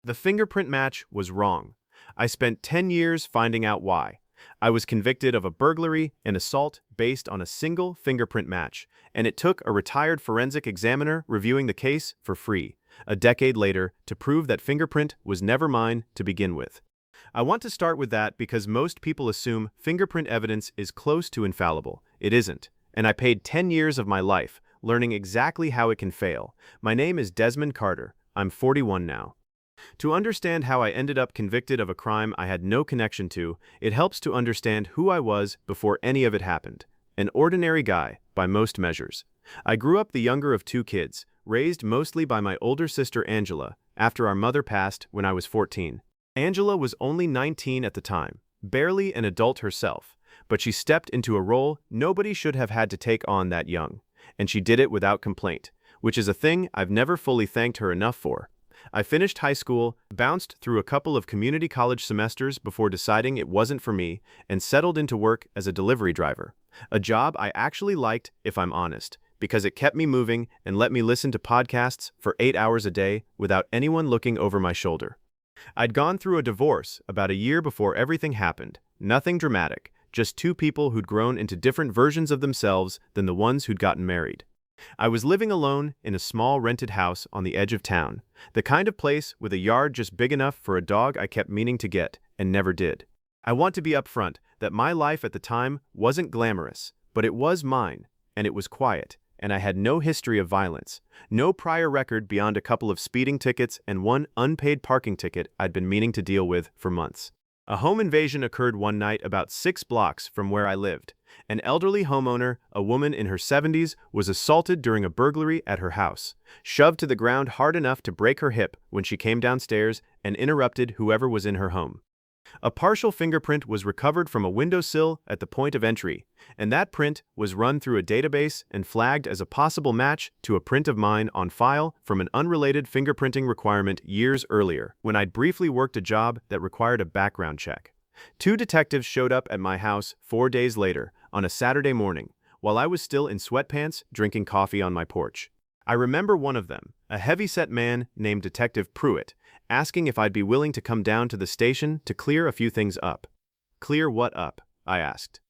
The fingerprint match was wrong. I spent 10 years finding out why. I was convicted of a burglary and assault based on a single fingerprint match, and it took a retired forensic examiner reviewing the case for free, a decade later, to prove that fingerprint was never mine to begin with. I want to start with that because most people assume fingerprint evidence is close to infallible. It isn't, and I paid 10 years of my life learning exactly how it can fail. My name is Desmond Carter. I'm 41 now. To understand how I ended up convicted of a crime I had no connection to, it helps to understand who I was before any of it happened. An ordinary guy, by most measures. I grew up the younger of two kids, raised mostly by my older sister Angela, after our mother passed when I was 14. Angela was only 19 at the time, barely an adult herself, but she stepped into a role nobody should have had to take on that young, and she did it without complaint, which is a thing I've never fully thanked her enough for. I finished high school, bounced through a couple of community college semesters before deciding it wasn't for me, and settled into work as a delivery driver. A job I actually liked, if I'm honest, because it kept me moving and let me listen to podcasts for 8 hours a day without anyone looking over my shoulder. I'd gone through a divorce about a year before everything happened. Nothing dramatic, just two people who'd grown into different versions of themselves than the ones who'd gotten married. I was living alone in a small rented house on the edge of town, the kind of place with a yard just big enough for a dog I kept meaning to get and never did. I want to be upfront that my life at the time wasn't glamorous, but it was mine, and it was quiet, and I had no history of violence, no prior record beyond a couple of speeding tickets and one unpaid parking ticket I'd been meaning to deal with for months. A home invasion occurred one night about 6 blocks from where I lived. An elderly homeowner, a woman in her 70s, was assaulted during a burglary at her house, shoved to the ground hard enough to break her hip when she came downstairs and interrupted whoever was in her home. A partial fingerprint was recovered from a windowsill at the point of entry, and that print was run through a database and flagged as a possible match to a print of mine on file from an unrelated fingerprinting requirement years earlier, when I'd briefly worked a job that required a background check. 2 detectives showed up at my house 4 days later, on a Saturday morning, while I was still in sweatpants drinking coffee on my porch. I remember one of them, a heavy-set man named Detective Pruitt, asking if I'd be willing to come down to the station to clear a few things up. "Clear what up?" I asked.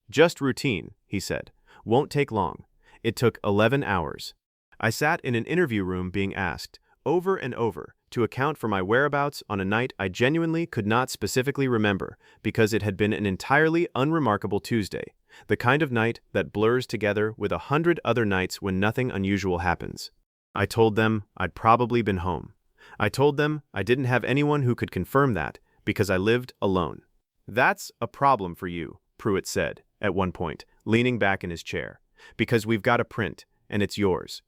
"Just routine," he said. "Won't take long." It took 11 hours. I sat in an interview room being asked, over and over, to account for my whereabouts on a night I genuinely could not specifically remember because it had been an entirely unremarkable Tuesday, the kind of night that blurs together with 100 other nights when nothing unusual happens. I told them I'd probably been home. I told them I didn't have anyone who could confirm that because I lived alone. "That's a problem for you," Pruitt said, at one point, leaning back in his chair, "because we've got a print, and it's yours."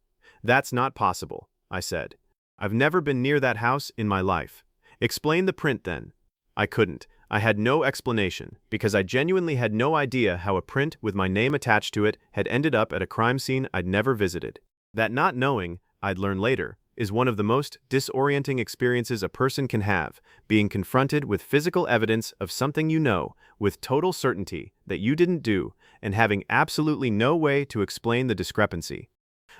"That's not possible," I said. "I've never been near that house in my life." "Explain the print then." I couldn't. I had no explanation, because I genuinely had no idea how a print with my name attached to it had ended up at a crime scene I'd never visited. That not knowing, I'd learn later, is one of the most disorienting experiences a person can have, being confronted with physical evidence of something you know, with total certainty that you didn't do, and having absolutely no way to explain the discrepancy.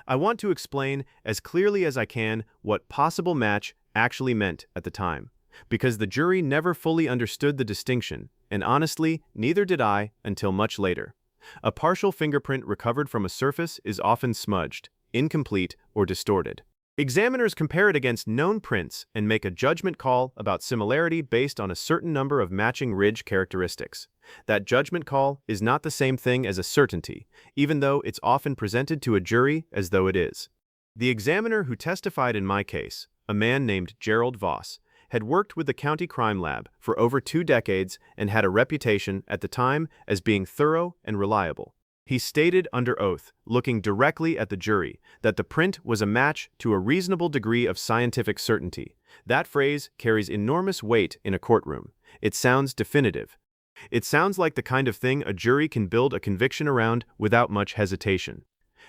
I want to explain as clearly as I can what possible match actually meant at the time, because the jury never fully understood the distinction, and honestly, neither did I until much later. A partial fingerprint recovered from a surface is often smudged, incomplete, or distorted. Examiners compare it against known prints and make a judgment call about similarity based on a certain number of matching ridge characteristics. That judgment call is not the same thing as a certainty, even though it's often presented to a jury as though it is. The examiner who testified in my case, a man named Gerald Voss, had worked with the county crime lab for over 2 decades and had a reputation at the time as being thorough and reliable. He stated under oath, looking directly at the jury, that the print was a match to a reasonable degree of scientific certainty. That phrase carries enormous weight in a courtroom. It sounds definitive. It sounds like the kind of thing a jury can build a conviction around without much hesitation.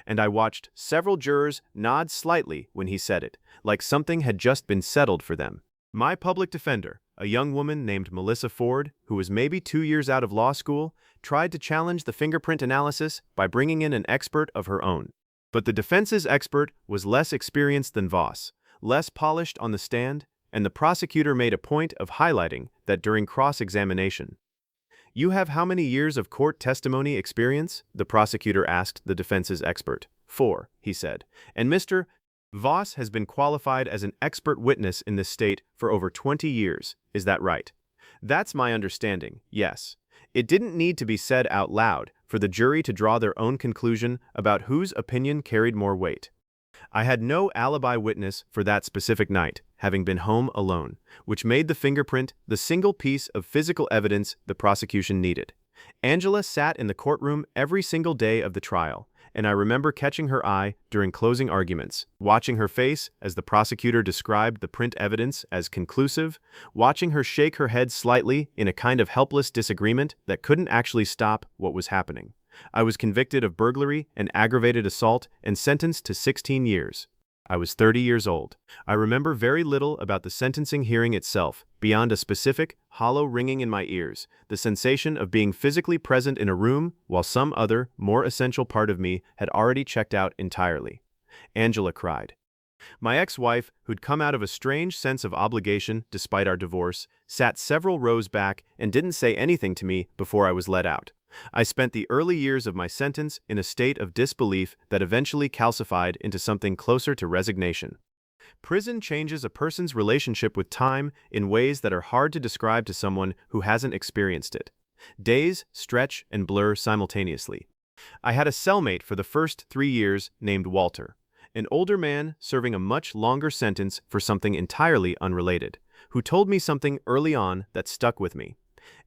And I watched several jurors nod slightly when he said it, like something had just been settled for them. My public defender, a young woman named Melissa Ford, who was maybe 2 years out of law school, tried to challenge the fingerprint analysis by bringing in an expert of her own. But the defense's expert was less experienced than Voss, less polished on the stand, and the prosecutor made a point of highlighting that during cross-examination. "You have how many years of court testimony experience?" the prosecutor asked the defense's expert. "4," he said, "and Mr. Voss has been qualified as an expert witness in this state for over 20 years. Is that right?" "That's my understanding, yes." It didn't need to be said out loud for the jury to draw their own conclusion about whose opinion carried more weight. I had no alibi witness for that specific night, having been home alone, which made the fingerprint the single piece of physical evidence the prosecution needed. Angela sat in the courtroom every single day of the trial, and I remember catching her eye during closing arguments, watching her face as the prosecutor described the print evidence as conclusive, watching her shake her head slightly in a kind of helpless disagreement that couldn't actually stop what was happening. I was convicted of burglary and aggravated assault and sentenced to 16 years. I was 30 years old. I remember very little about the sentencing hearing itself, beyond a specific, hollow ringing in my ears, the sensation of being physically present in a room while some other, more essential part of me had already checked out entirely. Angela cried. My ex-wife, who'd come out of a strange sense of obligation despite our divorce, sat several rows back and didn't say anything to me before I was let out. I spent the early years of my sentence in a state of disbelief that eventually calcified into something closer to resignation. Prison changes a person's relationship with time in ways that are hard to describe to someone who hasn't experienced it. Days stretch and blur simultaneously. I had a cellmate for the first 3 years named Walter, an older man serving a much longer sentence for something entirely unrelated, who told me something early on that stuck with me.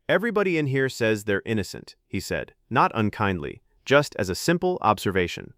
"Everybody in here says they're innocent," he said, not unkindly, just as a simple observation.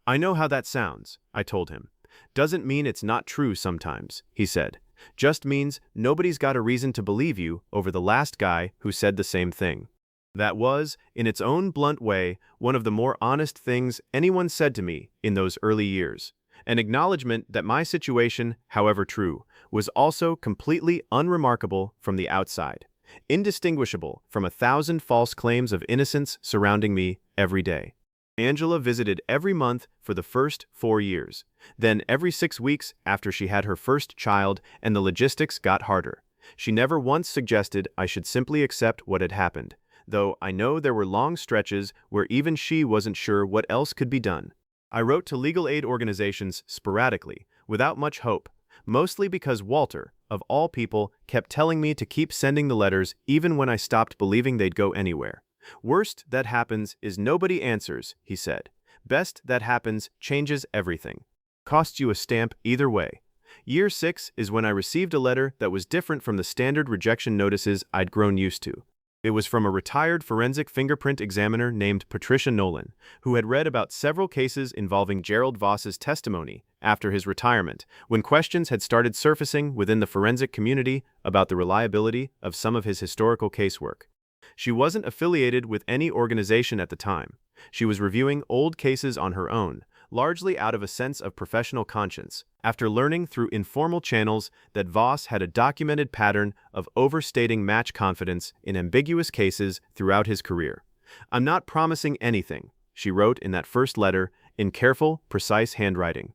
"I know how that sounds," I told him. "Doesn't mean it's not true sometimes," he said. "Just means nobody's got a reason to believe you over the last guy who said the same thing." That was, in its own blunt way, one of the more honest things anyone said to me in those early years. An acknowledgement that my situation, however true, was also completely unremarkable from the outside, indistinguishable from 1,000 false claims of innocence surrounding me every day. Angela visited every month for the first 4 years, then every 6 weeks after she had her first child, and the logistics got harder. She never once suggested I should simply accept what had happened, though I know there were long stretches where even she wasn't sure what else could be done. I wrote to legal aid organizations sporadically, without much hope, mostly because Walter, of all people, kept telling me to keep sending the letters even when I stopped believing they'd go anywhere. "Worst that happens is nobody answers," he said. "Best that happens changes everything. Costs you a stamp either way." Year 6 is when I received a letter that was different from the standard rejection notices I'd grown used to. It was from a retired forensic fingerprint examiner named Patricia Nolan, who had read about several cases involving Gerald Voss's testimony after his retirement, when questions had started surfacing within the forensic community about the reliability of some of his historical casework. She wasn't affiliated with any organization at the time. She was reviewing old cases on her own, largely out of a sense of professional conscience, after learning through informal channels that Voss had a documented pattern of overstating match confidence in ambiguous cases throughout his career. "I'm not promising anything," she wrote in that first letter, in careful, precise handwriting.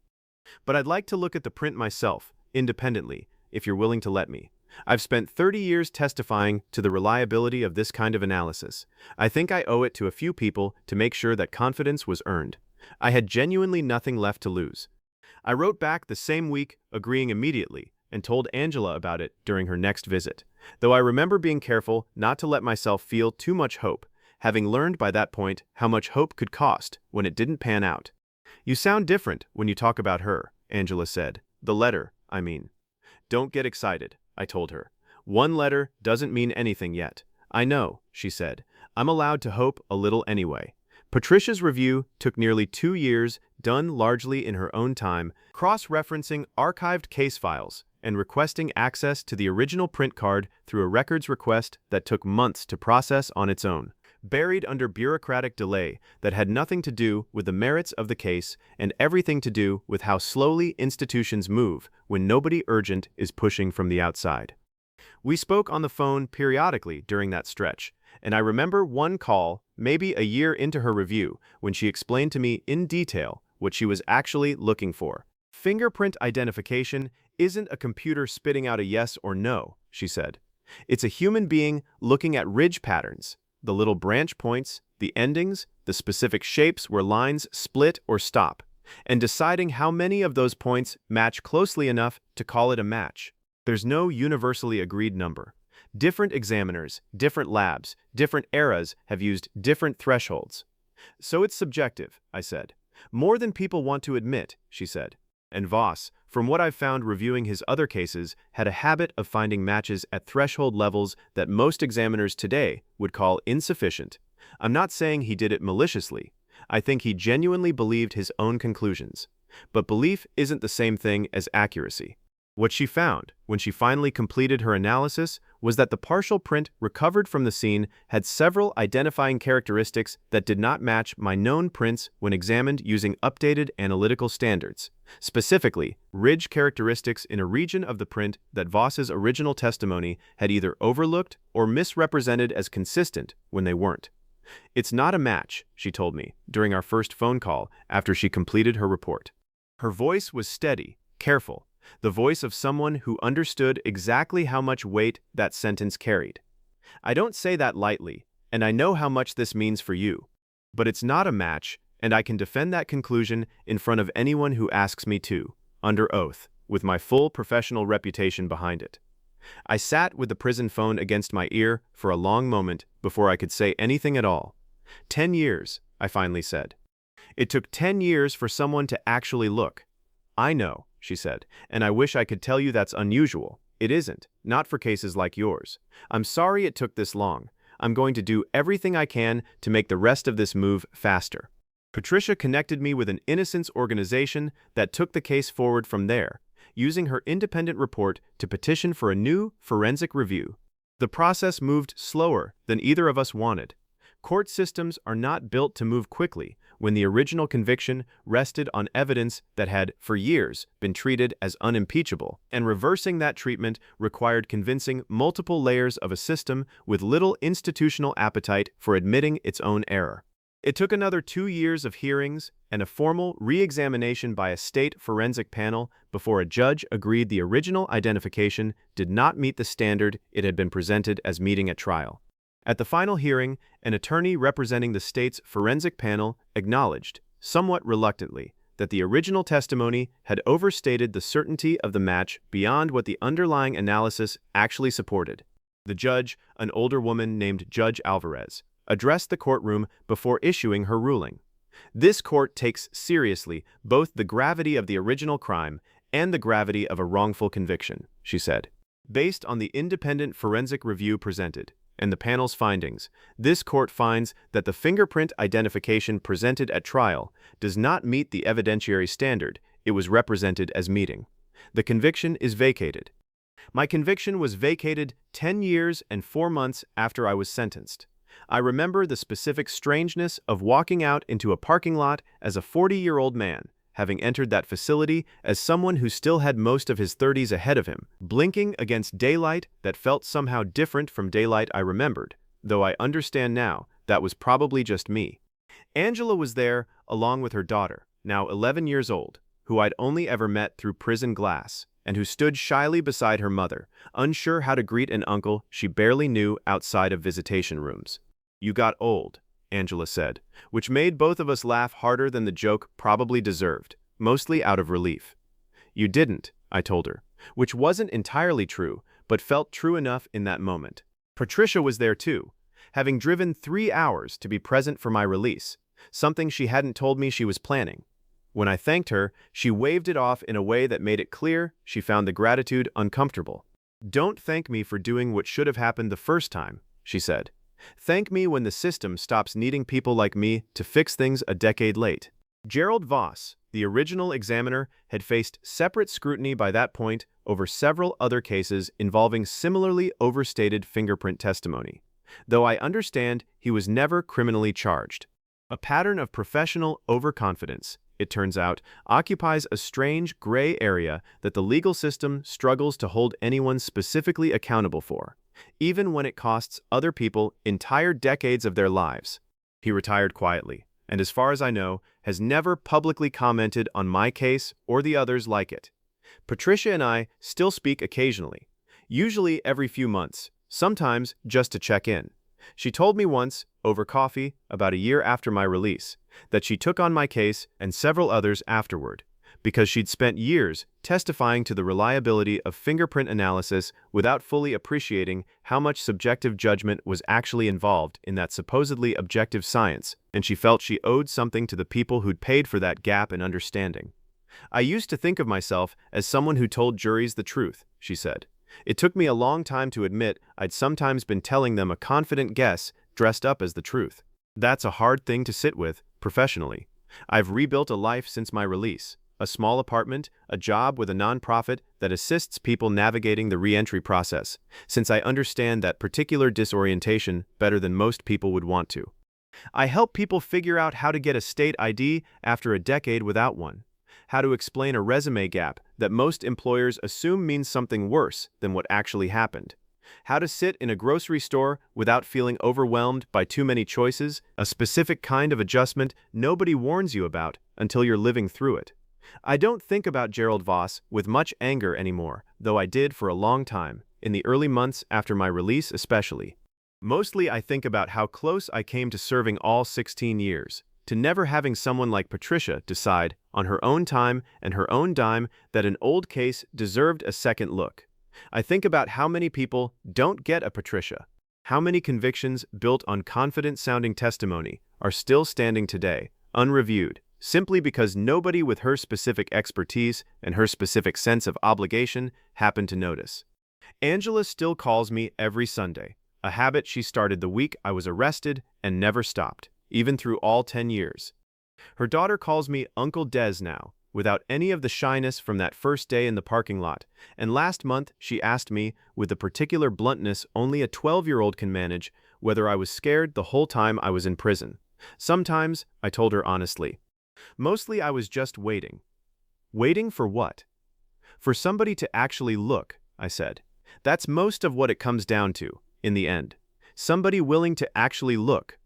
"But I'd like to look at the print myself, independently, if you're willing to let me. I've spent 30 years testifying to the reliability of this kind of analysis. I think I owe it to a few people to make sure that confidence was earned." I had genuinely nothing left to lose. I wrote back the same week, agreeing immediately, and told Angela about it during her next visit, though I remember being careful not to let myself feel too much hope, having learned by that point how much hope could cost when it didn't pan out. "You sound different when you talk about her," Angela said. "The letter, I mean." "Don't get excited," I told her. "One letter doesn't mean anything yet." "I know," she said. "I'm allowed to hope a little anyway." Patricia's review took nearly 2 years, done largely in her own time, cross-referencing archived case files and requesting access to the original print card through a records request that took months to process on its own, buried under bureaucratic delay that had nothing to do with the merits of the case and everything to do with how slowly institutions move when nobody urgent is pushing from the outside. We spoke on the phone periodically during that stretch, and I remember one call, maybe a year into her review, when she explained to me in detail what she was actually looking for. Fingerprint identification isn't a computer spitting out a yes or no, she said. It's a human being looking at ridge patterns, the little branch points, the endings, the specific shapes where lines split or stop, and deciding how many of those points match closely enough to call it a match. There's no universally agreed number. Different examiners, different labs, different eras have used different thresholds. So it's subjective, I said. More than people want to admit, she said. And Voss, from what I've found reviewing his other cases, had a habit of finding matches at threshold levels that most examiners today would call insufficient. I'm not saying he did it maliciously. I think he genuinely believed his own conclusions. But belief isn't the same thing as accuracy. What she found, when she finally completed her analysis, was that the partial print recovered from the scene had several identifying characteristics that did not match my known prints when examined using updated analytical standards. Specifically, ridge characteristics in a region of the print that Voss's original testimony had either overlooked or misrepresented as consistent when they weren't. It's not a match, she told me, during our first phone call after she completed her report. Her voice was steady, careful, the voice of someone who understood exactly how much weight that sentence carried. I don't say that lightly, and I know how much this means for you. But it's not a match, and I can defend that conclusion in front of anyone who asks me to, under oath, with my full professional reputation behind it. I sat with the prison phone against my ear for a long moment before I could say anything at all. 10 years, I finally said. It took 10 years for someone to actually look. I know, she said, and I wish I could tell you that's unusual. It isn't, not for cases like yours. I'm sorry it took this long. I'm going to do everything I can to make the rest of this move faster. Patricia connected me with an innocence organization that took the case forward from there, using her independent report to petition for a new forensic review. The process moved slower than either of us wanted. Court systems are not built to move quickly when the original conviction rested on evidence that had, for years, been treated as unimpeachable, and reversing that treatment required convincing multiple layers of a system with little institutional appetite for admitting its own error. It took another 2 years of hearings and a formal re-examination by a state forensic panel before a judge agreed the original identification did not meet the standard it had been presented as meeting at trial. At the final hearing, an attorney representing the state's forensic panel acknowledged, somewhat reluctantly, that the original testimony had overstated the certainty of the match beyond what the underlying analysis actually supported. The judge, an older woman named Judge Alvarez, addressed the courtroom before issuing her ruling. This court takes seriously both the gravity of the original crime and the gravity of a wrongful conviction, she said. Based on the independent forensic review presented, and the panel's findings, this court finds that the fingerprint identification presented at trial does not meet the evidentiary standard it was represented as meeting. The conviction is vacated. My conviction was vacated 10 years and 4 months after I was sentenced. I remember the specific strangeness of walking out into a parking lot as a 40-year-old man, having entered that facility as someone who still had most of his 30s ahead of him, blinking against daylight that felt somehow different from daylight I remembered, though I understand now that was probably just me. Angela was there along with her daughter, now 11 years old, who I'd only ever met through prison glass, and who stood shyly beside her mother, unsure how to greet an uncle she barely knew outside of visitation rooms. "You got old," Angela said, which made both of us laugh harder than the joke probably deserved, mostly out of relief. "You didn't," I told her, which wasn't entirely true, but felt true enough in that moment. Patricia was there too, having driven 3 hours to be present for my release, something she hadn't told me she was planning. When I thanked her, she waved it off in a way that made it clear she found the gratitude uncomfortable. "Don't thank me for doing what should have happened the first time," she said. "Thank me when the system stops needing people like me to fix things a decade late." Gerald Voss, the original examiner, had faced separate scrutiny by that point over several other cases involving similarly overstated fingerprint testimony, though I understand he was never criminally charged. A pattern of professional overconfidence, it turns out, occupies a strange gray area that the legal system struggles to hold anyone specifically accountable for, even when it costs other people entire decades of their lives. He retired quietly, and as far as I know, has never publicly commented on my case or the others like it. Patricia and I still speak occasionally, usually every few months, sometimes just to check in. She told me once, over coffee, about a year after my release, that she took on my case and several others afterward, because she'd spent years testifying to the reliability of fingerprint analysis without fully appreciating how much subjective judgment was actually involved in that supposedly objective science, and she felt she owed something to the people who'd paid for that gap in understanding. I used to think of myself as someone who told juries the truth, she said. It took me a long time to admit I'd sometimes been telling them a confident guess dressed up as the truth. That's a hard thing to sit with, professionally. I've rebuilt a life since my release. A small apartment, a job with a nonprofit that assists people navigating the re-entry process, since I understand that particular disorientation better than most people would want to. I help people figure out how to get a state ID after a decade without one, how to explain a resume gap that most employers assume means something worse than what actually happened, how to sit in a grocery store without feeling overwhelmed by too many choices, a specific kind of adjustment nobody warns you about until you're living through it. I don't think about Gerald Voss with much anger anymore, though I did for a long time, in the early months after my release especially. Mostly I think about how close I came to serving all 16 years, to never having someone like Patricia decide, on her own time and her own dime, that an old case deserved a second look. I think about how many people don't get a Patricia, how many convictions built on confident-sounding testimony are still standing today, unreviewed, simply because nobody with her specific expertise and her specific sense of obligation happened to notice. Angela still calls me every Sunday, a habit she started the week I was arrested and never stopped, even through all 10 years. Her daughter calls me Uncle Des now, without any of the shyness from that first day in the parking lot, and last month she asked me, with the particular bluntness only a 12-year-old can manage, whether I was scared the whole time I was in prison. Sometimes, I told her honestly. Mostly I was just waiting. Waiting for what? For somebody to actually look, I said. That's most of what it comes down to, in the end. Somebody willing to actually look.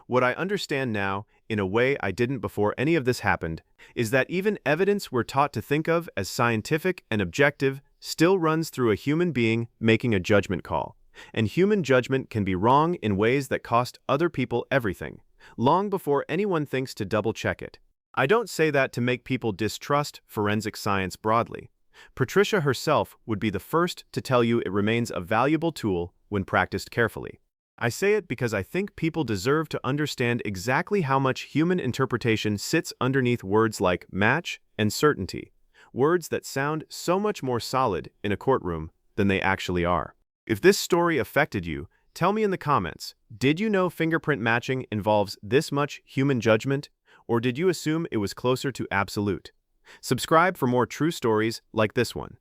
What I understand now, in a way I didn't before any of this happened, is that even evidence we're taught to think of as scientific and objective still runs through a human being making a judgment call. And human judgment can be wrong in ways that cost other people everything, long before anyone thinks to double-check it. I don't say that to make people distrust forensic science broadly. Patricia herself would be the first to tell you it remains a valuable tool when practiced carefully. I say it because I think people deserve to understand exactly how much human interpretation sits underneath words like match and certainty, words that sound so much more solid in a courtroom than they actually are. If this story affected you, tell me in the comments, did you know fingerprint matching involves this much human judgment? Or did you assume it was closer to absolute? Subscribe for more true stories like this one.